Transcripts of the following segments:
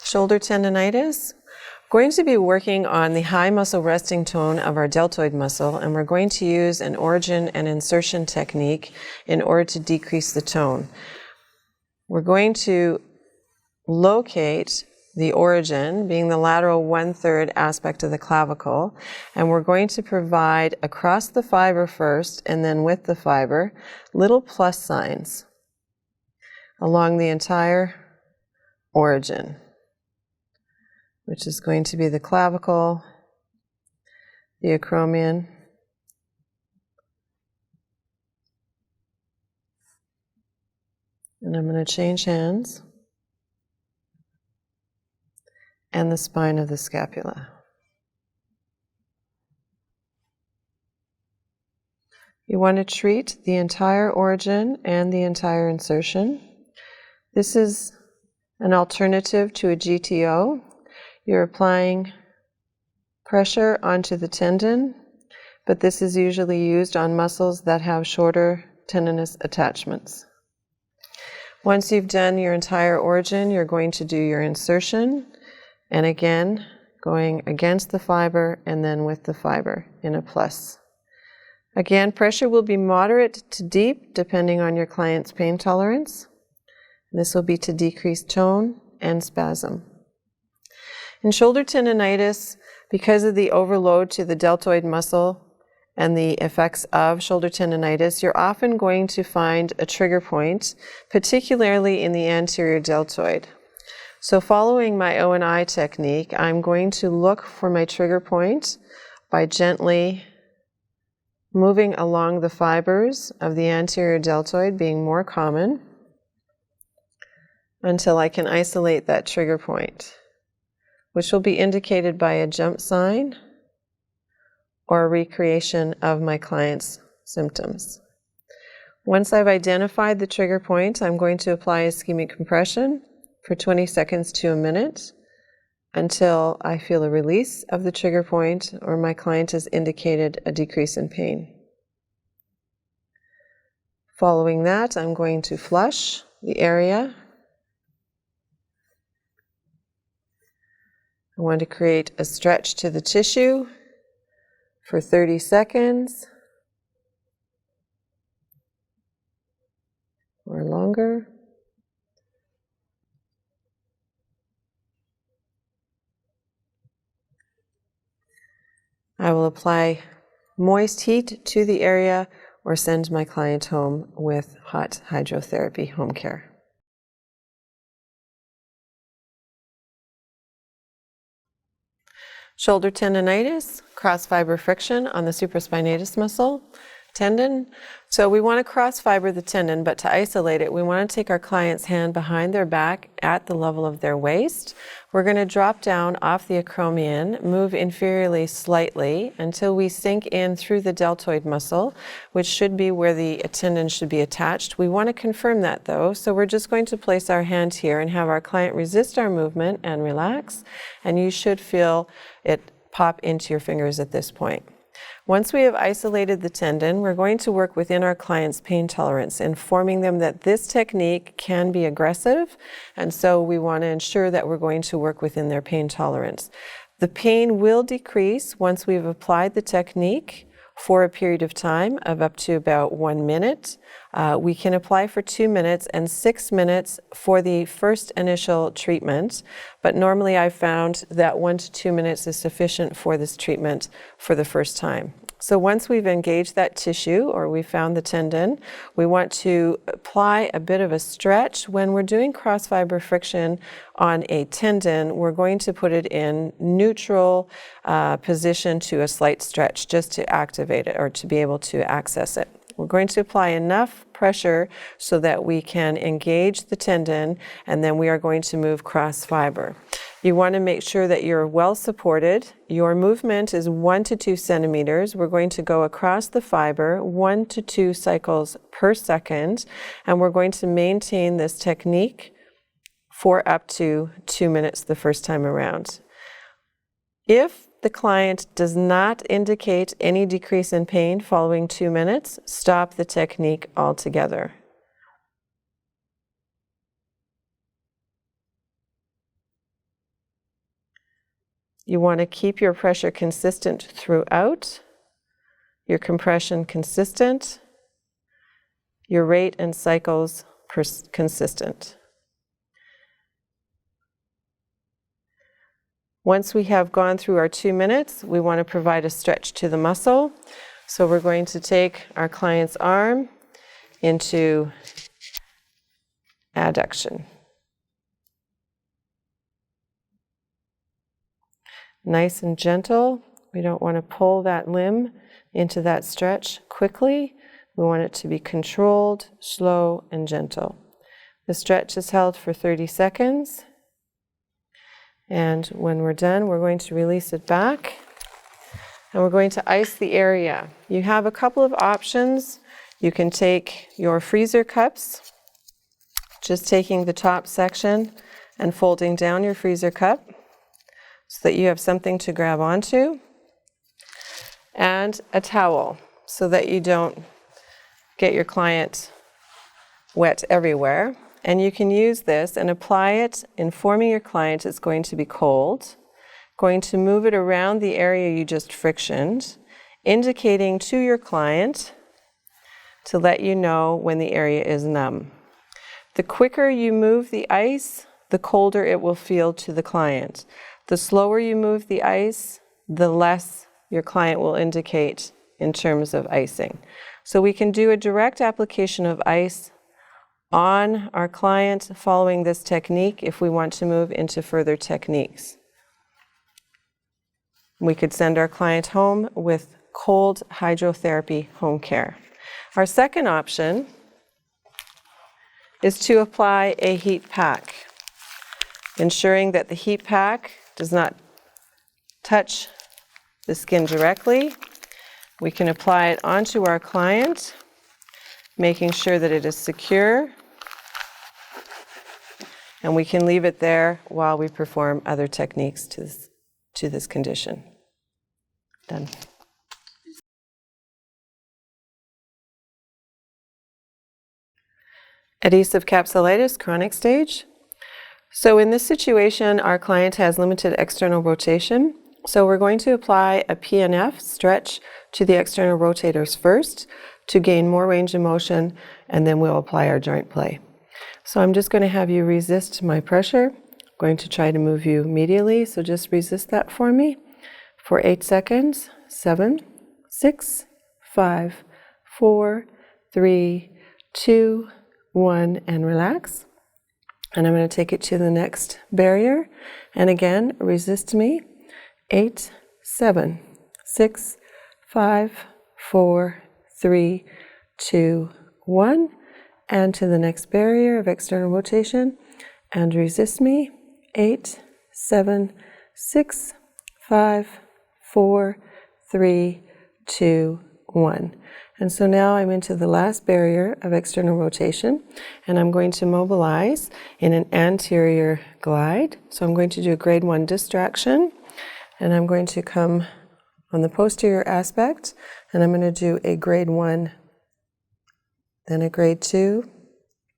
Shoulder tendonitis. We're going to be working on the high muscle resting tone of our deltoid muscle, and we're going to use an origin and insertion technique in order to decrease the tone. We're going to locate the origin, being the lateral 1/3 aspect of the clavicle, and we're going to provide across the fiber first, and then with the fiber, little plus signs along the entire origin, which is going to be the clavicle, the acromion, and I'm going to change hands, and the spine of the scapula. You want to treat the entire origin and the entire insertion. This is an alternative to a GTO. You're applying pressure onto the tendon, but this is usually used on muscles that have shorter tendinous attachments. Once you've done your entire origin, you're going to do your insertion, and again, going against the fiber and then with the fiber in a plus. Again, pressure will be moderate to deep depending on your client's pain tolerance. This will be to decrease tone and spasm. In shoulder tendonitis, because of the overload to the deltoid muscle and the effects of shoulder tendonitis, you're often going to find a trigger point, particularly in the anterior deltoid. So following my O&I technique, I'm going to look for my trigger point by gently moving along the fibers of the anterior deltoid, being more common, until I can isolate that trigger point, which will be indicated by a jump sign or a recreation of my client's symptoms. Once I've identified the trigger point, I'm going to apply ischemic compression for 20 seconds to a minute until I feel a release of the trigger point or my client has indicated a decrease in pain. Following that, I'm going to flush the area. I want to create a stretch to the tissue for 30 seconds or longer. I will apply moist heat to the area or send my client home with hot hydrotherapy home care. Shoulder tendonitis, cross fiber friction on the supraspinatus muscle tendon. So we want to cross fiber the tendon, but to isolate it, we want to take our client's hand behind their back at the level of their waist. We're going to drop down off the acromion, move inferiorly slightly until we sink in through the deltoid muscle, which should be where the tendon should be attached. We want to confirm that though, so we're just going to place our hand here and have our client resist our movement and relax, and you should feel it pop into your fingers at this point. Once we have isolated the tendon, we're going to work within our client's pain tolerance, informing them that this technique can be aggressive, and so we want to ensure that we're going to work within their pain tolerance. The pain will decrease once we've applied the technique for a period of time of up to about 1 minute. We can apply for 2 minutes and 6 minutes for the first initial treatment, but normally I've found that 1 to 2 minutes is sufficient for this treatment for the first time. So once we've engaged that tissue or we found the tendon, we want to apply a bit of a stretch. When we're doing cross fiber friction on a tendon, we're going to put it in neutral position to a slight stretch just to activate it or to be able to access it. We're going to apply enough pressure so that we can engage the tendon, and then we are going to move cross fiber. You want to make sure that you're well supported. Your movement is 1 to 2 centimeters. We're going to go across the fiber 1 to 2 cycles per second, and we're going to maintain this technique for up to 2 minutes the first time around. If the client does not indicate any decrease in pain following 2 minutes, stop the technique altogether. You want to keep your pressure consistent throughout, your compression consistent, your rate and cycles consistent. Once we have gone through our 2 minutes, we want to provide a stretch to the muscle. So we're going to take our client's arm into adduction. Nice and gentle. We don't want to pull that limb into that stretch quickly. We want it to be controlled, slow, and gentle. The stretch is held for 30 seconds. And when we're done, we're going to release it back. And we're going to ice the area. You have a couple of options. You can take your freezer cups, just taking the top section and folding down your freezer cup so that you have something to grab onto, and a towel so that you don't get your client wet everywhere. And you can use this and apply it, informing your client it's going to be cold, going to move it around the area you just frictioned, indicating to your client to let you know when the area is numb. The quicker you move the ice, the colder it will feel to the client. The slower you move the ice, the less your client will indicate in terms of icing. So we can do a direct application of ice on our client following this technique if we want to move into further techniques. We could send our client home with cold hydrotherapy home care. Our second option is to apply a heat pack, ensuring that the heat pack does not touch the skin directly. We can apply it onto our client, making sure that it is secure, and we can leave it there while we perform other techniques to this condition. Done. Adhesive capsulitis, chronic stage. So in this situation, our client has limited external rotation. So we're going to apply a PNF stretch to the external rotators first to gain more range of motion, and then we'll apply our joint play. So I'm just going to have you resist my pressure. I'm going to try to move you medially, so just resist that for me for 8 seconds. 7, 6, 5, 4, 3, 2, 1, and relax. And I'm going to take it to the next barrier. And again, resist me. 8, 7, 6, 5, 4, 3, 2, 1. And to the next barrier of external rotation. And resist me. 8, 7, 6, 5, 4, 3, 2, 1. And so now I'm into the last barrier of external rotation, and I'm going to mobilize in an anterior glide. So I'm going to do a grade 1 distraction, and I'm going to come on the posterior aspect, and I'm going to do a grade 1, then a grade 2,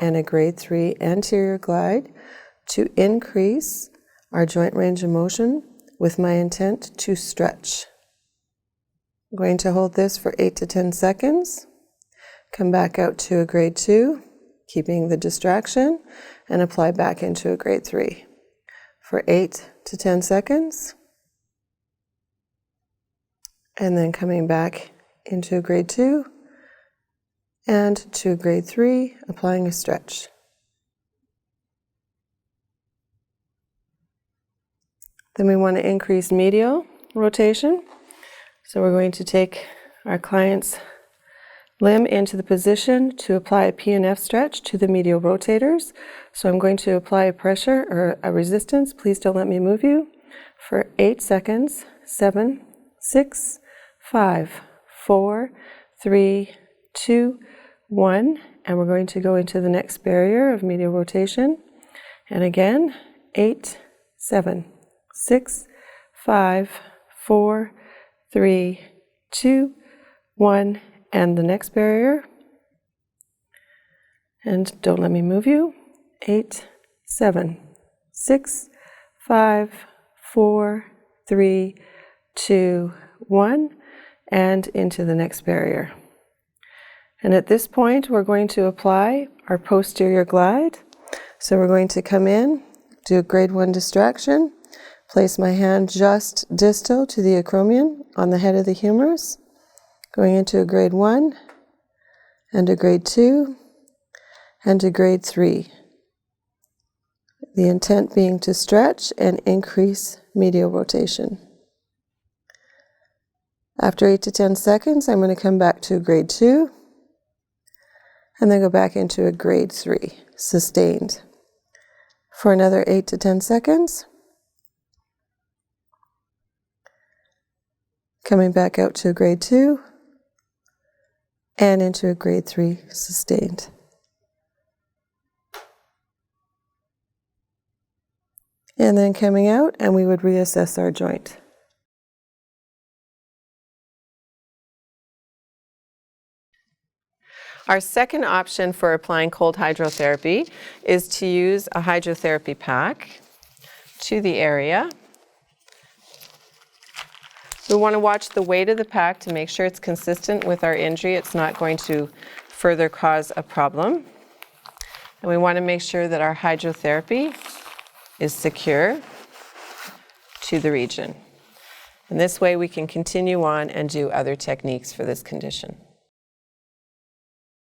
and a grade 3 anterior glide to increase our joint range of motion with my intent to stretch. I'm going to hold this for 8 to 10 seconds, come back out to a grade 2, keeping the distraction, and apply back into a grade 3 for 8 to 10 seconds, and then coming back into a grade 2 and to a grade 3, applying a stretch. Then we want to increase medial rotation. So we're going to take our client's limb into the position to apply a PNF stretch to the medial rotators. So I'm going to apply a pressure or a resistance. Please don't let me move you for 8 seconds. 7, 6, 5, 4, 3, 2, 1. And we're going to go into the next barrier of medial rotation. And again, 8, 7, 6, 5, 4, 3, 2, 1, and the next barrier. And don't let me move you. 8, 7, 6, 5, 4, 3, 2, 1, and into the next barrier. And at this point, we're going to apply our posterior glide. So we're going to come in, do a grade 1 distraction, place my hand just distal to the acromion on the head of the humerus, going into a grade 1, and a grade 2, and a grade 3. The intent being to stretch and increase medial rotation. After 8 to 10 seconds, I'm going to come back to a grade 2, and then go back into a grade 3, sustained. For another 8 to 10 seconds. Coming back out to a grade 2, and into a grade 3, sustained. And then coming out, and we would reassess our joint. Our second option for applying cold hydrotherapy is to use a hydrotherapy pack to the area. We want to watch the weight of the pack to make sure it's consistent with our injury. It's not going to further cause a problem. And we want to make sure that our hydrotherapy is secure to the region. And this way we can continue on and do other techniques for this condition.